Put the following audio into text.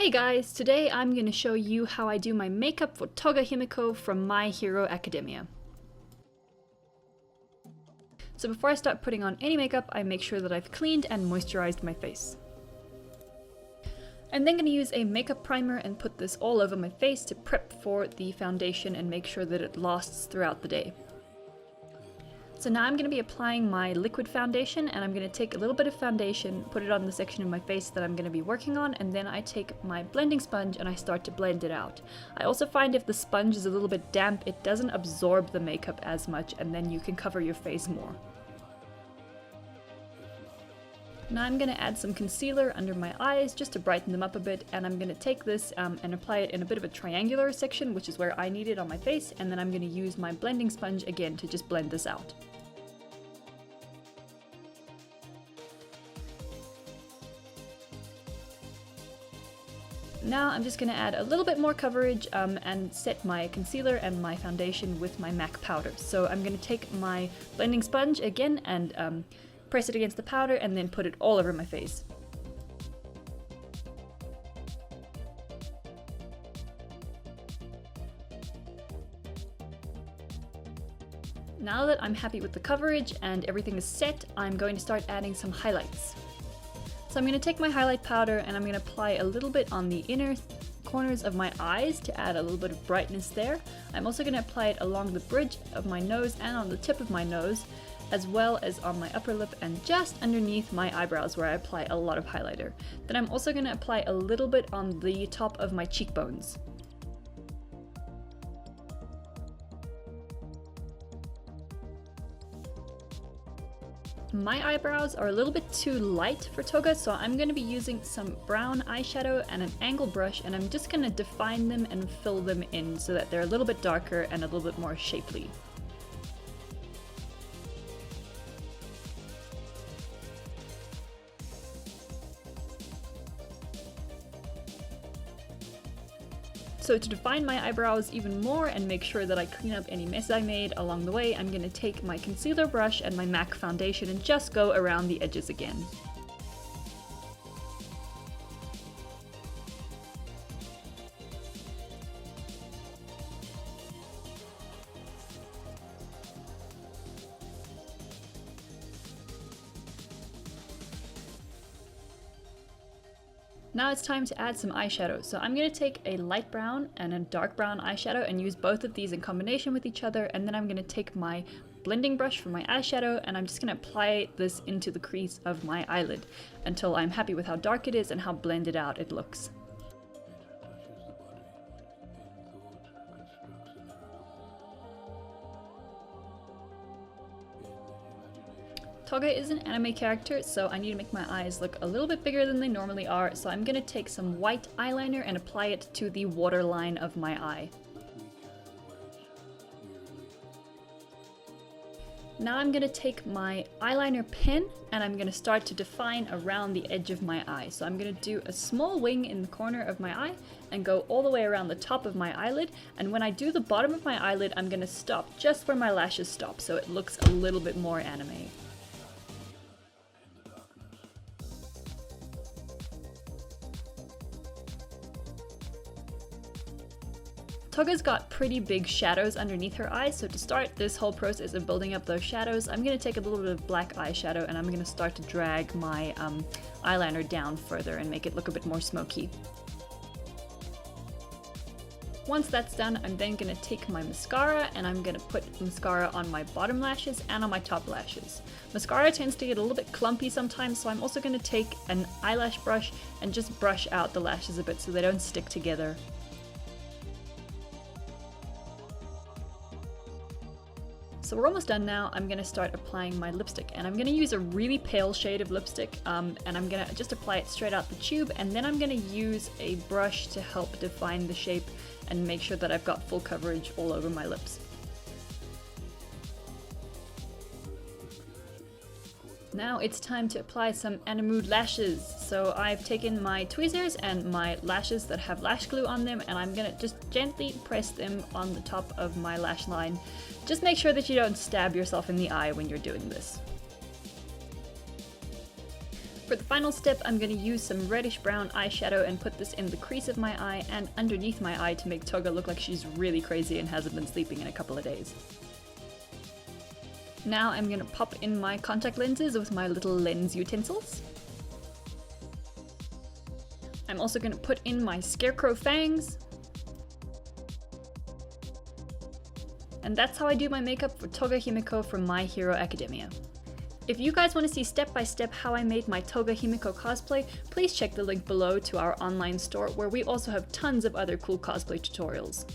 Hey guys, today I'm going to show you how I do my makeup for Toga Himiko from My Hero Academia. So before I start putting on any makeup, I make sure that I've cleaned and moisturized my face. I'm then going to use a makeup primer and put this all over my face to prep for the foundation and make sure that it lasts throughout the day. So now I'm going to be applying my liquid foundation, and I'm going to take a little bit of foundation, put it on the section of my face that I'm going to be working on, and then I take my blending sponge and I start to blend it out. I also find if the sponge is a little bit damp, it doesn't absorb the makeup as much, and then you can cover your face more. Now I'm going to add some concealer under my eyes just to brighten them up a bit, and I'm going to take this and apply it in a bit of a triangular section, which is where I need it on my face, and then I'm going to use my blending sponge again to just blend this out. Now I'm just going to add a little bit more coverage and set my concealer and my foundation with my MAC powder. So I'm going to take my blending sponge again and press it against the powder and then put it all over my face. Now that I'm happy with the coverage and everything is set, I'm going to start adding some highlights. So I'm going to take my highlight powder and I'm going to apply a little bit on the inner corners of my eyes to add a little bit of brightness there. I'm also going to apply it along the bridge of my nose and on the tip of my nose, as well as on my upper lip and just underneath my eyebrows where I apply a lot of highlighter. Then I'm also going to apply a little bit on the top of my cheekbones. My eyebrows are a little bit too light for Toga, so I'm going to be using some brown eyeshadow and an angle brush, and I'm just going to define them and fill them in so that they're a little bit darker and a little bit more shapely. So to define my eyebrows even more and make sure that I clean up any mess I made along the way, I'm going to take my concealer brush and my MAC foundation and just go around the edges again. Now it's time to add some eyeshadow. So I'm going to take a light brown and a dark brown eyeshadow and use both of these in combination with each other, and then I'm going to take my blending brush for my eyeshadow and I'm just going to apply this into the crease of my eyelid until I'm happy with how dark it is and how blended out it looks. Toga is an anime character, so I need to make my eyes look a little bit bigger than they normally are, so I'm going to take some white eyeliner and apply it to the waterline of my eye. Now I'm going to take my eyeliner pen and I'm going to start to define around the edge of my eye. So I'm going to do a small wing in the corner of my eye and go all the way around the top of my eyelid, and when I do the bottom of my eyelid I'm going to stop just where my lashes stop so it looks a little bit more anime. Toga's got pretty big shadows underneath her eyes, so to start this whole process of building up those shadows, I'm going to take a little bit of black eyeshadow and I'm going to start to drag my eyeliner down further and make it look a bit more smoky. Once that's done, I'm then going to take my mascara and I'm going to put mascara on my bottom lashes and on my top lashes. Mascara tends to get a little bit clumpy sometimes, so I'm also going to take an eyelash brush and just brush out the lashes a bit so they don't stick together. So we're almost done now. I'm going to start applying my lipstick, and I'm going to use a really pale shade of lipstick and I'm going to just apply it straight out the tube, and then I'm going to use a brush to help define the shape and make sure that I've got full coverage all over my lips. Now it's time to apply some Animude lashes. So I've taken my tweezers and my lashes that have lash glue on them, and I'm gonna just gently press them on the top of my lash line. Just make sure that you don't stab yourself in the eye when you're doing this. For the final step, I'm going to use some reddish brown eyeshadow and put this in the crease of my eye and underneath my eye to make Toga look like she's really crazy and hasn't been sleeping in a couple of days. Now I'm going to pop in my contact lenses with my little lens utensils. I'm also going to put in my Scarecrow fangs. And that's how I do my makeup for Toga Himiko from My Hero Academia. If you guys want to see step by step how I made my Toga Himiko cosplay, please check the link below to our online store where we also have tons of other cool cosplay tutorials.